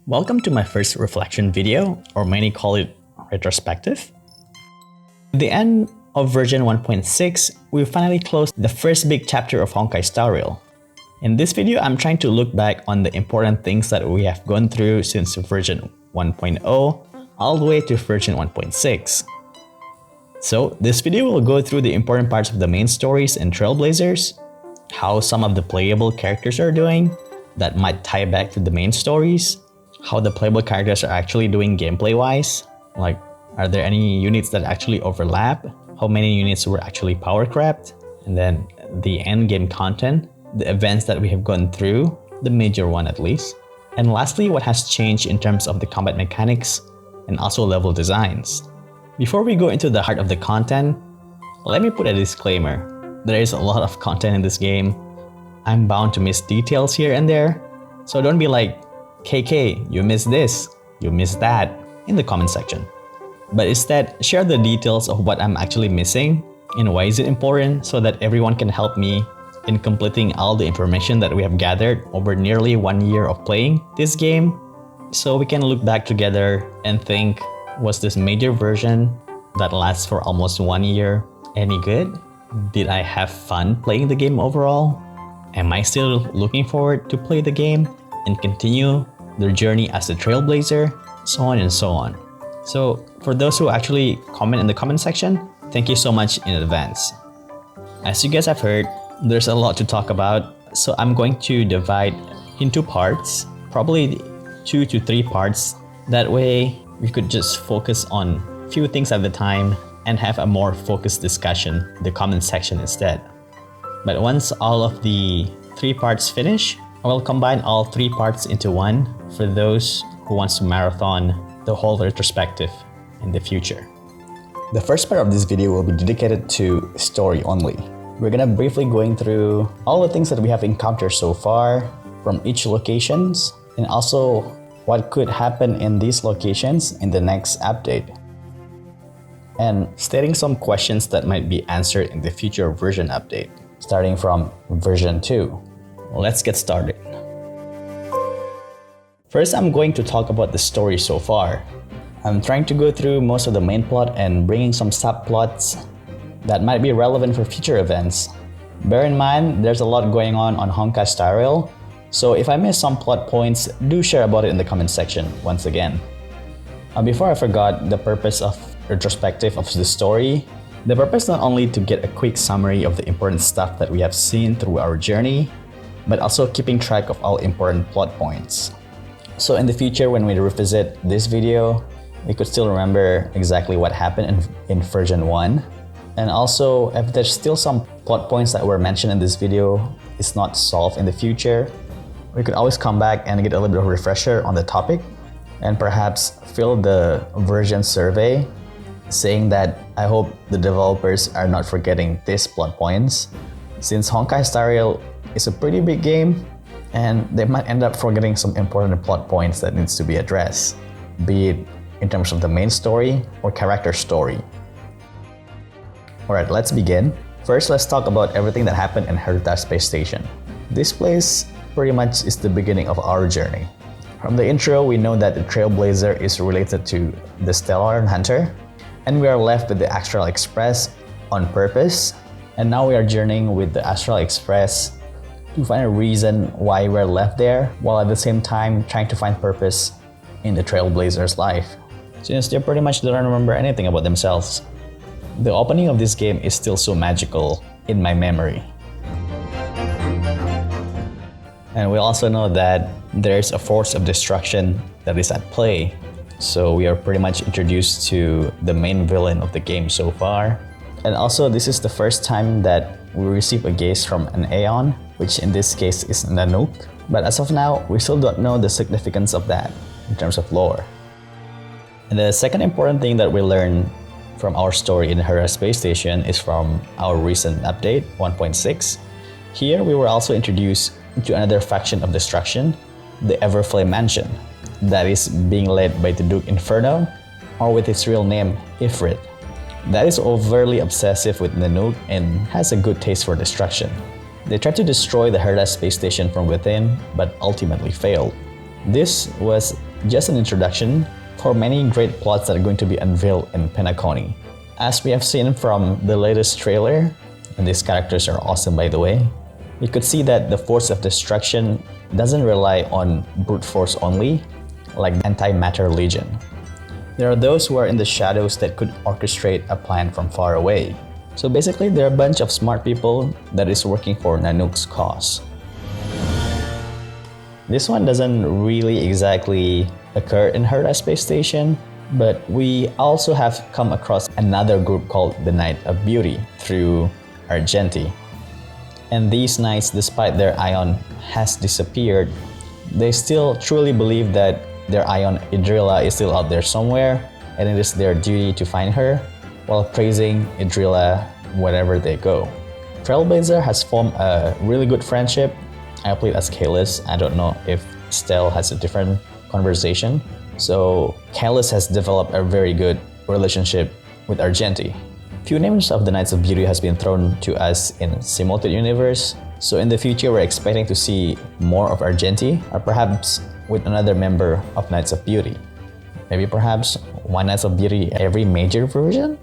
Welcome to my first reflection video, or many call it retrospective. At the end of version 1.6, we finally closed the first big chapter of Honkai Star Rail. In this video, I'm trying to look back on the important things that we have gone through since version 1.0 all the way to version 1.6. So this video will go through the important parts of the main stories and Trailblazers, how some of the playable characters are doing that might tie back to the main stories, how the playable characters are actually doing gameplay-wise, like are there any units that actually overlap, how many units were actually power crept, and then the end game content, the events that we have gone through, the major one at least, and lastly what has changed in terms of the combat mechanics and also level designs. Before we go into the heart of the content, let me put a disclaimer. There is a lot of content in this game. I'm bound to miss details here and there, so don't be like, KK, you missed this, you missed that in the comment section. But instead, share the details of what I'm actually missing and why is it important so that everyone can help me in completing all the information that we have gathered over nearly 1 year of playing this game, so we can look back together and think, was this major version that lasts for almost 1 year any good? Did I have fun playing the game overall? Am I still looking forward to play the game and continue their journey as a trailblazer, so on and so on. So for those who actually comment in the comment section, thank you so much in advance. As you guys have heard, there's a lot to talk about, so I'm going to divide into parts, probably 2 to 3 parts. That way we could just focus on a few things at a time and have a more focused discussion in the comment section instead. But once all of the 3 parts finish, I will combine all 3 parts into one for those who wants to marathon the whole retrospective in the future. The first part of this video will be dedicated to story only. We're gonna briefly going through all the things that we have encountered so far from each locations and also what could happen in these locations in the next update. And stating some questions that might be answered in the future version update, starting from version 2. Let's get started. First, I'm going to talk about the story so far. I'm trying to go through most of the main plot and bringing some subplots that might be relevant for future events. Bear in mind, there's a lot going on Honkai Star Rail, so if I miss some plot points, do share about it in the comment section once again. Before I forgot, the purpose of retrospective of the story, the purpose not only to get a quick summary of the important stuff that we have seen through our journey, but also keeping track of all important plot points. So in the future, when we revisit this video, we could still remember exactly what happened in version 1. And also, if there's still some plot points that were mentioned in this video is not solved in the future, we could always come back and get a little bit of a refresher on the topic and perhaps fill the version survey saying that I hope the developers are not forgetting these plot points, since Honkai Star Rail is a pretty big game and they might end up forgetting some important plot points that needs to be addressed, be it in terms of the main story or character story. Alright, let's begin. First, let's talk about everything that happened in Herta Space Station. This place pretty much is the beginning of our journey. From the intro, we know that the Trailblazer is related to the Stellar Hunter, and we are left with the Astral Express on purpose, and now we are journeying with the Astral Express to find a reason why we're left there, while at the same time trying to find purpose in the Trailblazer's life, since they pretty much don't remember anything about themselves. The opening of this game is still so magical in my memory. And we also know that there's a force of destruction that is at play, so we are pretty much introduced to the main villain of the game so far. And also, this is the first time that we receive a gaze from an Aeon, which in this case is Nanook. But as of now, we still don't know the significance of that in terms of lore. And the second important thing that we learned from our story in Herta Space Station is from our recent update, 1.6. Here, we were also introduced to another faction of destruction, the Everflame Mansion, that is being led by the Duke Inferno, or with its real name, Ifrit. That is overly obsessive with Nanook and has a good taste for destruction. They tried to destroy the Herta space station from within, but ultimately failed. This was just an introduction for many great plots that are going to be unveiled in Penacony. As we have seen from the latest trailer, and these characters are awesome by the way, you could see that the force of destruction doesn't rely on brute force only, like the Antimatter Legion. There are those who are in the shadows that could orchestrate a plan from far away. So basically, they're a bunch of smart people that is working for Nanook's cause. This one doesn't really exactly occur in Herda Space Station, but we also have come across another group called the Knight of Beauty through Argenti. And these knights, despite their Ion has disappeared, they still truly believe that their Ion Idrilla is still out there somewhere, and it is their duty to find her, while praising Idrilla wherever they go. Trailblazer has formed a really good friendship. I played as Kalis. I don't know if Stel has a different conversation. So Kalis has developed a very good relationship with Argenti. Few names of the Knights of Beauty has been thrown to us in Simulated Universe. So in the future, we're expecting to see more of Argenti, or perhaps with another member of Knights of Beauty. Maybe perhaps one Knights of Beauty every major version?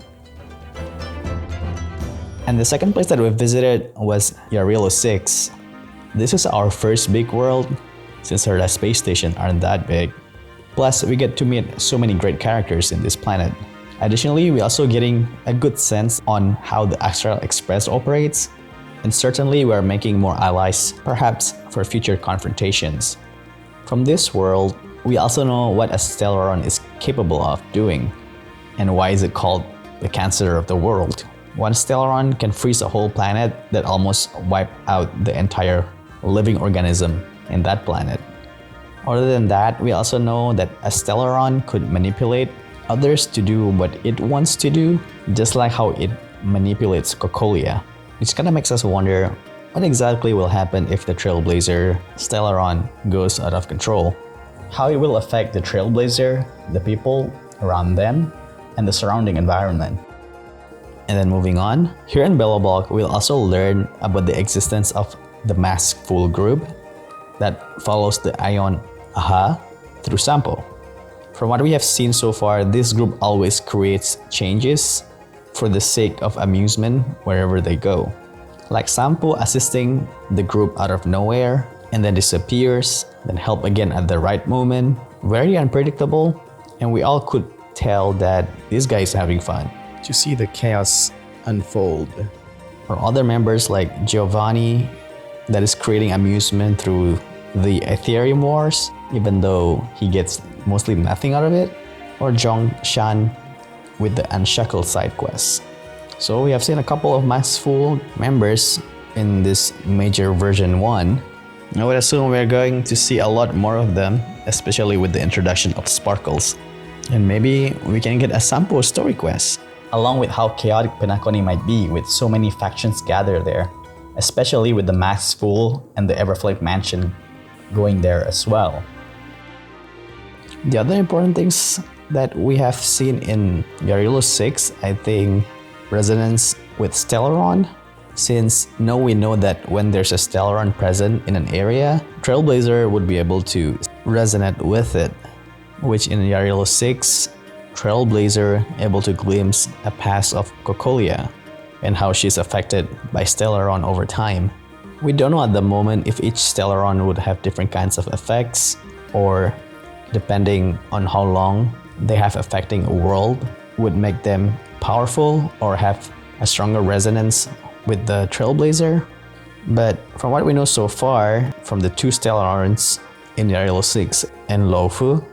And the second place that we visited was Yarilo 6. This is our first big world, since our space station aren't that big. Plus, we get to meet so many great characters in this planet. Additionally, we're also getting a good sense on how the Astral Express operates, and certainly we are making more allies, perhaps for future confrontations. From this world, we also know what a Stellaron is capable of doing, and why is it called the cancer of the world. One Stellaron can freeze a whole planet that almost wipe out the entire living organism in that planet. Other than that, we also know that a Stellaron could manipulate others to do what it wants to do, just like how it manipulates Cocolia, which kind of makes us wonder what exactly will happen if the Trailblazer Stellaron goes out of control. How it will affect the Trailblazer, the people around them, and the surrounding environment. And then moving on, here in Belobog, we'll also learn about the existence of the Mask Fool group that follows the Ion Aha through Sampo. From what we have seen so far, this group always creates changes for the sake of amusement wherever they go. Like Sampo assisting the group out of nowhere and then disappears, then help again at the right moment. Very unpredictable, and we all could tell that this guy is having fun. To see the chaos unfold. Or other members like Giovanni that is creating amusement through the Ethereum Wars, even though he gets mostly nothing out of it. Or Zhong Shan with the Unshackled side quests. So we have seen a couple of Mask Fool members in this major version 1. I would assume we're going to see a lot more of them, especially with the introduction of Sparkles. And maybe we can get a Sampo story quest. Along with how chaotic Penacony might be with so many factions gathered there, especially with the Mask Fool and the Everflame Mansion going there as well. The other important things that we have seen in Yarilo 6, I think, resonance with Stellaron. Since now we know that when there's a Stellaron present in an area, Trailblazer would be able to resonate with it, which in Yarilo 6, Trailblazer able to glimpse a past of Cocolia and how she's affected by Stellaron over time. We don't know at the moment if each Stellaron would have different kinds of effects, or depending on how long they have affecting a world, would make them powerful or have a stronger resonance with the Trailblazer. But from what we know so far, from the two Stellarons in Yarilo 6 and Luofu,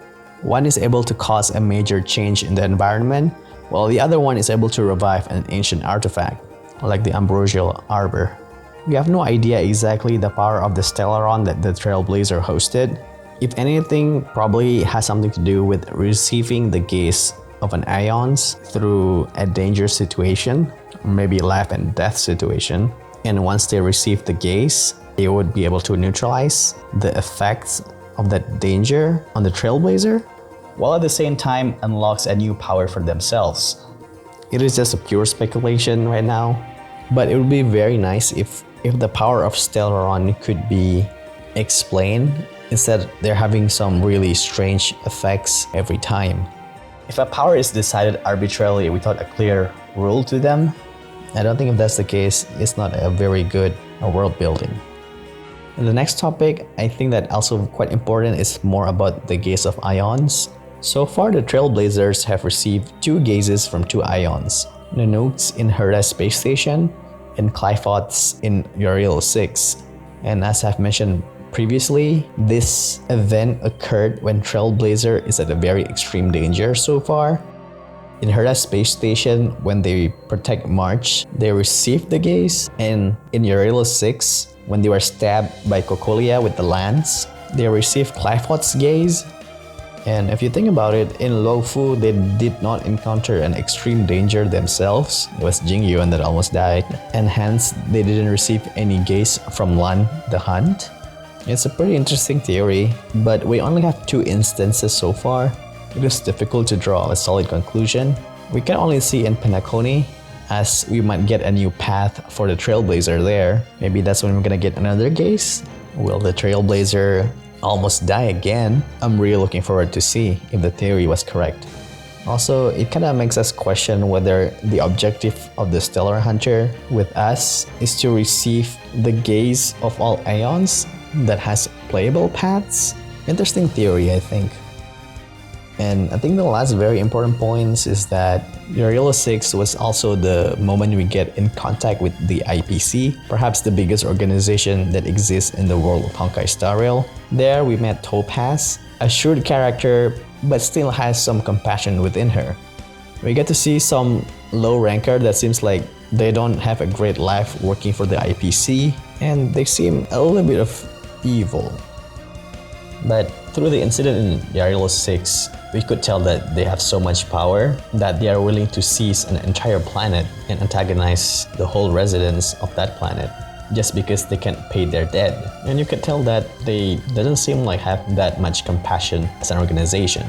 one is able to cause a major change in the environment, while the other one is able to revive an ancient artifact, like the Ambrosial Arbor. We have no idea exactly the power of the Stellaron that the Trailblazer hosted. If anything, probably has something to do with receiving the gaze of an Ions through a dangerous situation, or maybe life and death situation. And once they receive the gaze, they would be able to neutralize the effects of that danger on the Trailblazer, while at the same time unlocks a new power for themselves. It is just a pure speculation right now, but it would be very nice if the power of Stellaron could be explained Instead, they're having some really strange effects every time. If a power is decided arbitrarily without a clear rule to them, I don't think if that's the case, it's not a very good world building. And the next topic, I think that also quite important, is more about the gaze of ions. So far, the Trailblazers have received 2 gazes from 2 ions, Nanooks in Herda Space Station and Clyphots in Uriel 6. And as I've mentioned previously, this event occurred when Trailblazer is at a very extreme danger so far. In Herda Space Station, when they protect March, they received the gaze, and in Uriel 6, when they were stabbed by Cocolia with the lance, they received Clyphots' gaze. And if you think about it, in Luofu, they did not encounter an extreme danger themselves. It was Jingyuan that almost died, and hence they didn't receive any gaze from Lan the Hunt. It's a pretty interesting theory, but we only have 2 instances so far. It is difficult to draw a solid conclusion. We can only see in Penacony, as we might get a new path for the Trailblazer there. Maybe that's when we're gonna get another gaze. Will the Trailblazer almost die again? I'm really looking forward to see if the theory was correct. Also, it kind of makes us question whether the objective of the Stellar Hunter with us is to receive the gaze of all ions that has playable paths. Interesting theory, I think. And I think the last very important point is that Uriel 6 was also the moment we get in contact with the IPC, perhaps the biggest organization that exists in the world of Honkai Star Rail. There we met Topaz, a shrewd character but still has some compassion within her. We get to see some low ranker that seems like they don't have a great life working for the IPC, and they seem a little bit of evil. But through the incident in Uriel 6, we could tell that they have so much power that they are willing to seize an entire planet and antagonize the whole residents of that planet just because they can't pay their debt. And you could tell that they doesn't seem like have that much compassion as an organization,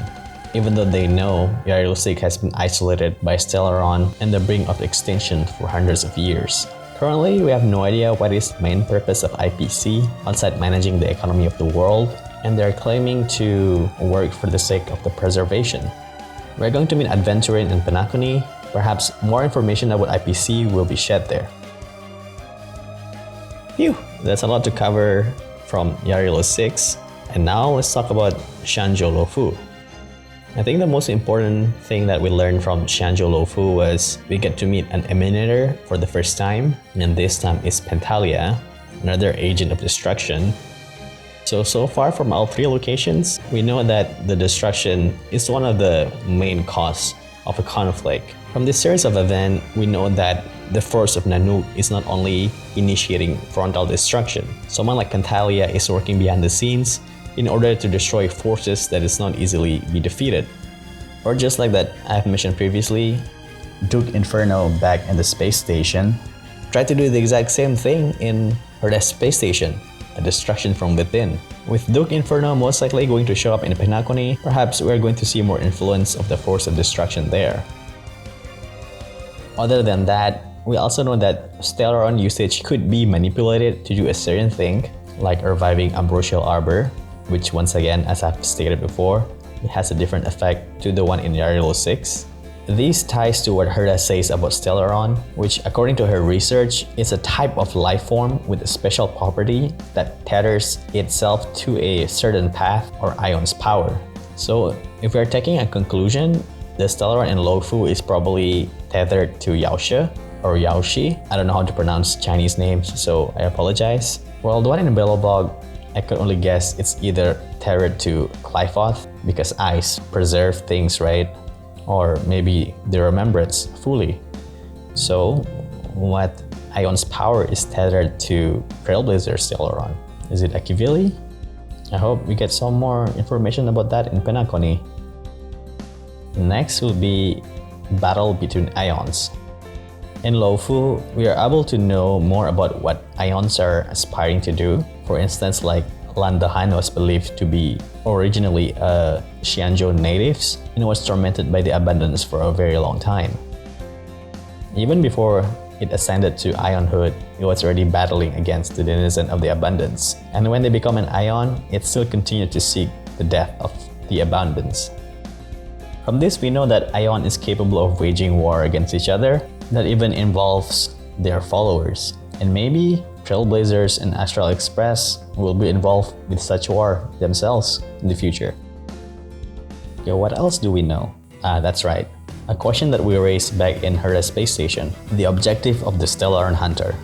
even though they know Uriel 6 has been isolated by Stellaron and the brink of extinction for hundreds of years. Currently, we have no idea what is the main purpose of IPC outside managing the economy of the world, and they're claiming to work for the sake of the preservation. We're going to meet Adventurin in Penacony. Perhaps more information about IPC will be shared there. Phew, that's a lot to cover from Uriel 6. And now let's talk about Xianzhou Luofu. I think the most important thing that we learned from Xianzhou Luofu was we get to meet an emanator for the first time, and this time is Pentalia, another agent of destruction. So far from all 3 locations, we know that the destruction is one of the main causes of a conflict. From this series of events, we know that the force of Nanook is not only initiating frontal destruction. Someone like Pentalia is working behind the scenes in order to destroy forces that is not easily be defeated. Or just like that I've mentioned previously, Duke Inferno back in the space station tried to do the exact same thing in Herda Space Station, a destruction from within. With Duke Inferno most likely going to show up in Penacony, perhaps we're going to see more influence of the force of destruction there. Other than that, we also know that Stellaron usage could be manipulated to do a certain thing, like reviving Ambrosial Arbor, which once again, as I've stated before, it has a different effect to the one in Uriel 6. This ties to what Herda says about Stellaron, which according to her research is a type of life form with a special property that tethers itself to a certain path or ion's power. So if we're taking a conclusion, the Stellaron in Luofu is probably tethered to Yaoshi or Yaoshi. I don't know how to pronounce Chinese names, so I apologize. While the one in Belobog, I could only guess it's either tethered to Clyphoth because ice preserve things, right? Or maybe the remembrance fully. So what ion's power is tethered to Trailblazer Stellaron? Is it Akivili? I hope we get some more information about that in Penacony. Next will be battle between ions. In Luofu, we are able to know more about what ions are aspiring to do. For instance, like Lan Dahan was believed to be originally a Xianzhou natives and was tormented by the abundance for a very long time. Even before it ascended to Ionhood, it was already battling against the denizen of the Abundance. And when they become an Ion, it still continued to seek the death of the Abundance. From this, we know that Ion is capable of waging war against each other that even involves their followers. And maybe Trailblazers and Astral Express will be involved with such war themselves in the future. Okay, what else do we know? That's right. A question that we raised back in Herda Space Station, the objective of the Stellar Hunter.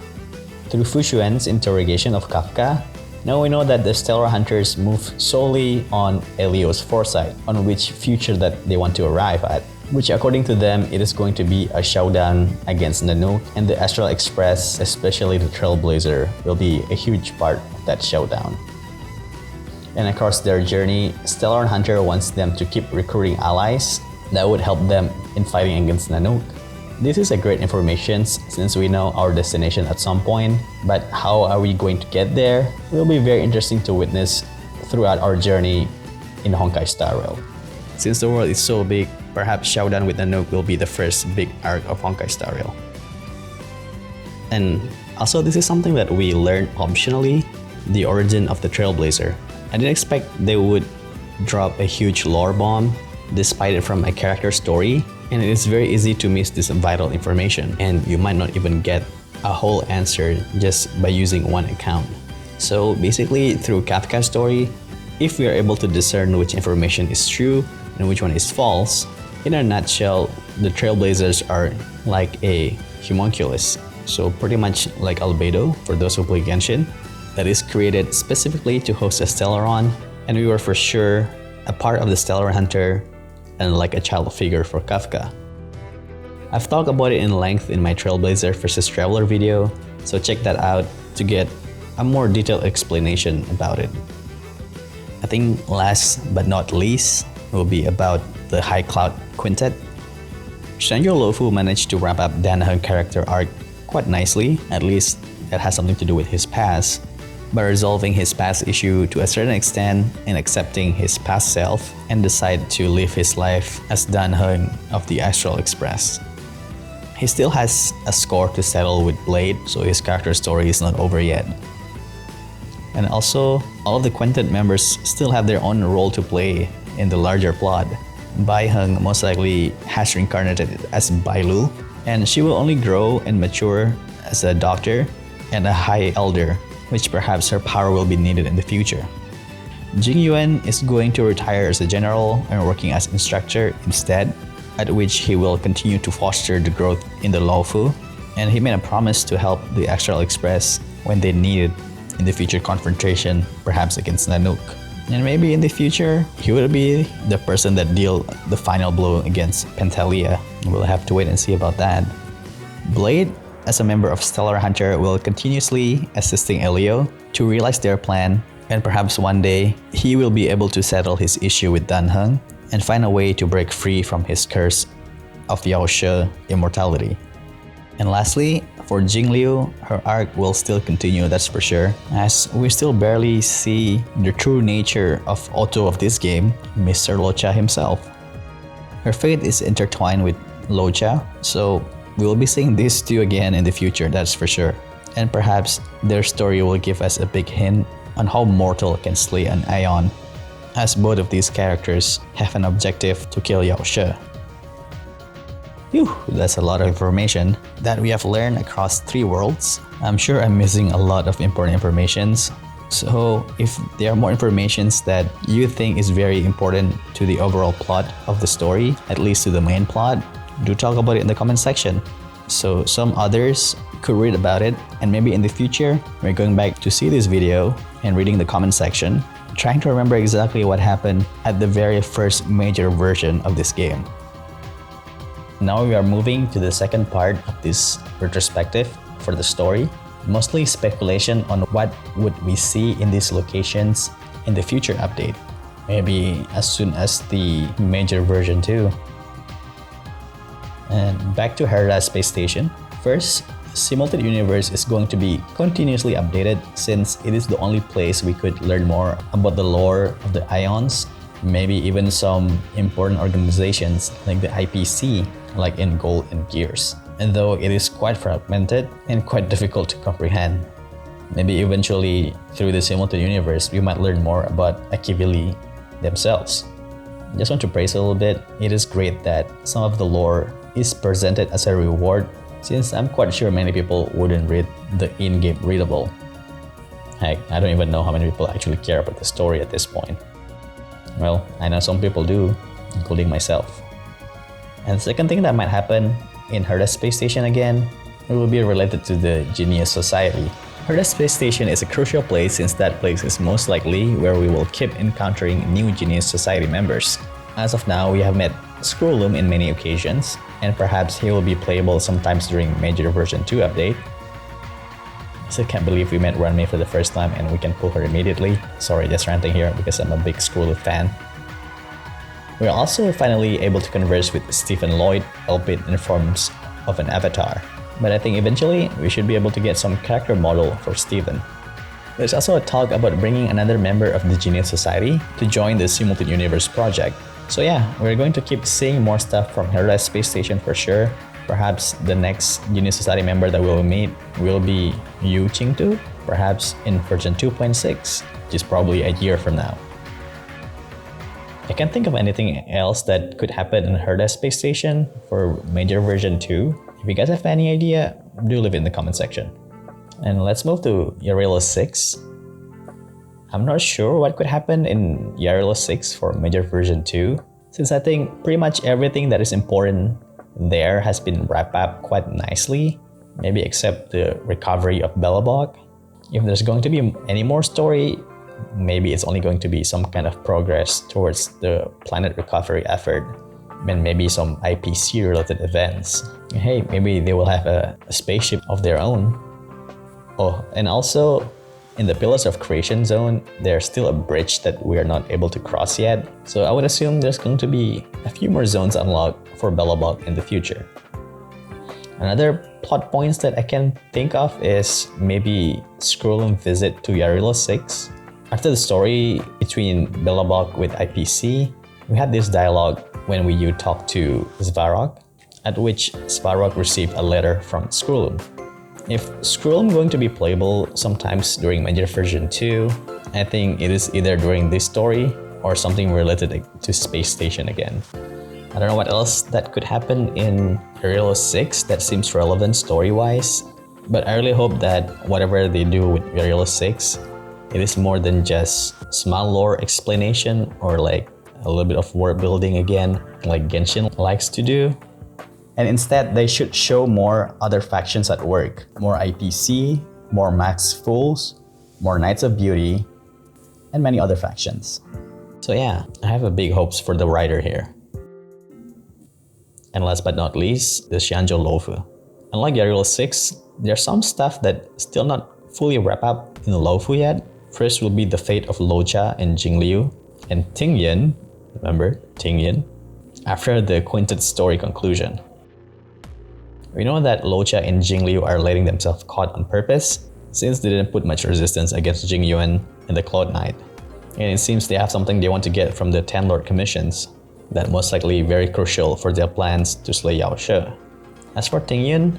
Through Fushuan's interrogation of Kafka, now we know that the Stellar Hunters move solely on Elio's foresight on which future that they want to arrive at, which according to them, it is going to be a showdown against Nanook, and the Astral Express, especially the Trailblazer, will be a huge part of that showdown. And across their journey, Stellar Hunter wants them to keep recruiting allies that would help them in fighting against Nanook. This is a great information since we know our destination at some point, but how are we going to get there? It will be very interesting to witness throughout our journey in Honkai Star Rail. Since the world is so big, perhaps Showdown with Nanook will be the first big arc of Honkai Star Rail. And also, this is something that we learned optionally, the origin of the Trailblazer. I didn't expect they would drop a huge lore bomb despite it from a character story, and it is very easy to miss this vital information, and you might not even get a whole answer just by using one account. So basically, through Kafka's story, if we are able to discern which information is true and which one is false, in a nutshell, the Trailblazers are like a homunculus, so pretty much like Albedo for those who play Genshin, that is created specifically to host a Stellaron, and we were for sure a part of the Stellar Hunter and like a child figure for Kafka. I've talked about it in length in my Trailblazer vs Traveler video, so check that out to get a more detailed explanation about it. I think last but not least will be about the High Cloud Quintet. Xianzhou Luofu managed to wrap up Danheng character arc quite nicely, at least that has something to do with his past, by resolving his past issue to a certain extent and accepting his past self and decide to live his life as Danheng of the Astral Express. He still has a score to settle with Blade, so his character story is not over yet. And also, all of the Quintet members still have their own role to play in the larger plot. Bai Heng most likely has reincarnated as Bailu, and she will only grow and mature as a doctor and a high elder, which perhaps her power will be needed in the future. Jing Yuan is going to retire as a general and working as instructor instead, at which he will continue to foster the growth in the Luofu, and he made a promise to help the Astral Express when they need it in the future confrontation, perhaps against Nanook. And maybe in the future, he will be the person that deal the final blow against Penthelia. We'll have to wait and see about that. Blade, as a member of Stellar Hunter, will continuously assisting Elio to realize their plan, and perhaps one day he will be able to settle his issue with Danheng and find a way to break free from his curse of Yaoshe immortality. And lastly, for Jingliu, her arc will still continue, that's for sure, as we still barely see the true nature of Otto of this game, Mr. Locha himself. Her fate is intertwined with Locha, so we will be seeing these two again in the future, that's for sure. And perhaps their story will give us a big hint on how mortal can slay an Ion, as both of these characters have an objective to kill Yaoshe. Phew, that's a lot of information that we have learned across 3 worlds. I'm sure I'm missing a lot of important informations. So if there are more informations that you think is very important to the overall plot of the story, at least to the main plot, do talk about it in the comment section, so some others could read about it, and maybe in the future we're going back to see this video and reading the comment section, trying to remember exactly what happened at the very first major version of this game. Now we are moving to the second part of this retrospective for the story, mostly speculation on what would we see in these locations in the future update, maybe as soon as the major version 2. And back to Herda Space Station. First, Simulated Universe is going to be continuously updated since it is the only place we could learn more about the lore of the Ions, maybe even some important organizations like the IPC, like in Gold and Gears. and though it is quite fragmented and quite difficult to comprehend. Maybe eventually, through the simultaneous universe, we might learn more about Akivili themselves. Just want to praise a little bit. It is great that some of the lore is presented as a reward, since I'm quite sure many people wouldn't read the in-game readable. Heck, I don't even know how many people actually care about the story at this point. Well, I know some people do, including myself. And the second thing that might happen in Herda Space Station again, it will be related to the Genius Society. Herda Space Station is a crucial place since that place is most likely where we will keep encountering new Genius Society members. As of now, we have met Scrollum in many occasions, and perhaps he will be playable sometimes during Major Version 2 update. I still can't believe we met Ranmei for the first time and we can pull her immediately. Sorry, just ranting here because I'm a big Scrollum fan. We're also finally able to converse with Stephen Lloyd, albeit in forms of an avatar. But I think eventually we should be able to get some character model for Stephen. There's also a talk about bringing another member of the Genius Society to join the Simultaneous Universe project. So yeah, we're going to keep seeing more stuff from Herda Space Station for sure. Perhaps the next Genius Society member that we'll meet will be Yu Qingtu, perhaps in version 2.6, which is probably a year from now. I can't think of anything else that could happen in Herda Space Station for Major Version 2. If you guys have any idea, do leave it in the comment section. And let's move to Yarilo 6. I'm not sure what could happen in Yarilo 6 for Major Version 2, since I think pretty much everything that is important there has been wrapped up quite nicely, maybe except the recovery of Belobog. If there's going to be any more story, maybe it's only going to be some kind of progress towards the planet recovery effort, and maybe some IPC related events. Hey, maybe they will have a spaceship of their own. Oh, and also in the Pillars of Creation zone, there's still a bridge that we are not able to cross yet. So I would assume there's going to be a few more zones unlocked for Belobog in the future. Another plot points that I can think of is maybe Scrollum visit to Yarilo 6. After the story between Belobog with IPC, we had this dialogue when you talked to Svarog, at which Svarog received a letter from Scrollum. If Scrollum going to be playable sometimes during Major Version 2, I think it is either during this story or something related to Space Station again. I don't know what else that could happen in Yarilo 6 that seems relevant story-wise, but I really hope that whatever they do with Yarilo 6, it is more than just small lore explanation or like a little bit of world building again, like Genshin likes to do. And instead, they should show more other factions at work. More IPC, more Max Fools, more Knights of Beauty, and many other factions. So yeah, I have a big hopes for the writer here. And last but not least, the Xianzhou Luofu. Unlike Yarilo 6, there's some stuff that still not fully wrapped up in Luofu yet. First will be the fate of Locha and Jingliu, and Tingyan, remember, Tingyan, after the Quintet story conclusion. We know that Locha and Jingliu are letting themselves caught on purpose, since they didn't put much resistance against Jingyuan and the Cloud Knight. And it seems they have something they want to get from the Ten Lord Commissions, that most likely very crucial for their plans to slay Yao She. As for Tingyan,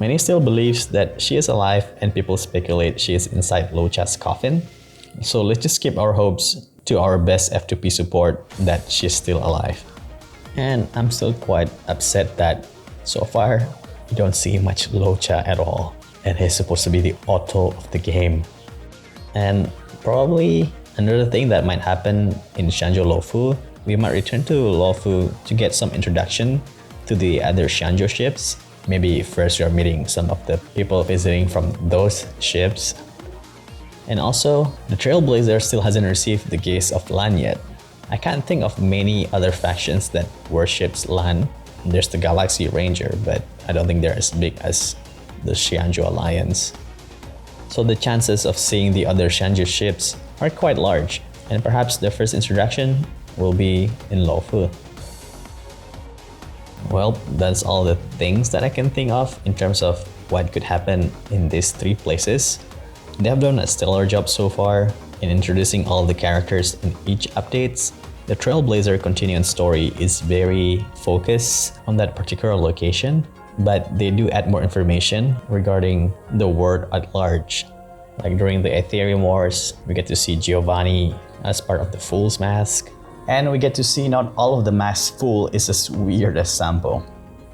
many still believes that she is alive and people speculate she is inside Locha's coffin. So let's just keep our hopes to our best F2P support that she's still alive. And I'm still quite upset that so far we don't see much Locha at all, and he's supposed to be the Otto of the game. And probably another thing that might happen in Xianzhou Luofu, we might return to Luofu to get some introduction to the other Xianzhou ships. Maybe first we are meeting some of the people visiting from those ships. And also, the Trailblazer still hasn't received the gaze of Lan yet. I can't think of many other factions that worships Lan. There's the Galaxy Ranger, but I don't think they're as big as the Xianzhou Alliance. So the chances of seeing the other Xianzhou ships are quite large, and perhaps the first introduction will be in Luofu. Well, that's all the things that I can think of in terms of what could happen in these three places. They have done a stellar job so far in introducing all the characters in each updates. The Trailblazer Continuing story is very focused on that particular location, but they do add more information regarding the world at large. Like during the Ethereum Wars, we get to see Giovanni as part of the Fool's Mask. And we get to see not all of the masked fool is as weird as Sampo.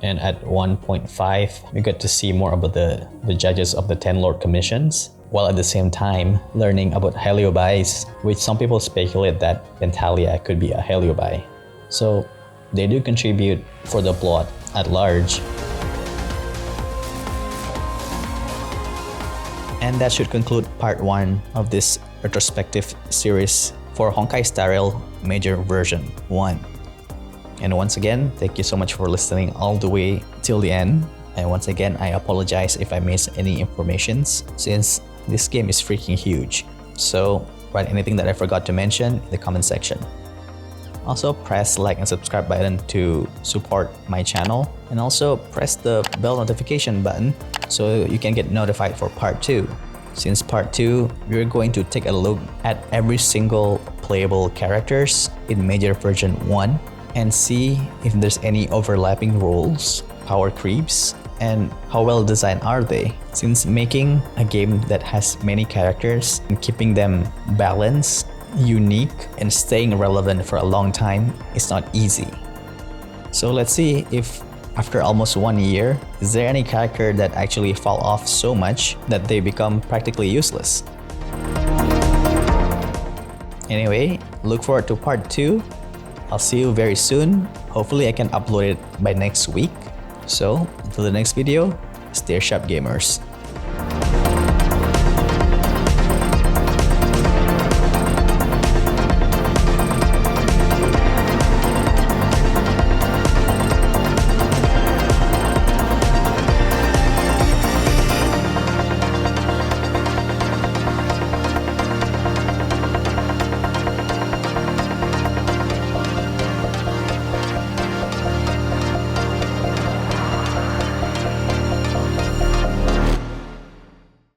And at 1.5, we get to see more about the judges of the 10 Lord Commissions, while at the same time learning about Heliobis, which some people speculate that Pentalia could be a Heliobi. So they do contribute for the plot at large. And that should conclude part 1 of this retrospective series for Honkai Star Rail Major Version 1. And once again, thank you so much for listening all the way till the end. And once again, I apologize if I missed any informations since this game is freaking huge. So write anything that I forgot to mention in the comment section. Also press like and subscribe button to support my channel, and also press the bell notification button so you can get notified for part 2. Since part 2, we're going to take a look at every single playable characters in Major Version 1 and see if there's any overlapping roles, power creeps, and how well designed are they, since making a game that has many characters and keeping them balanced, unique, and staying relevant for a long time is not easy. So let's see if after almost 1 year, is there any character that actually fall off so much that they become practically useless? Anyway, look forward to part 2. I'll see you very soon. Hopefully I can upload it by next week. So, until the next video, stay sharp gamers.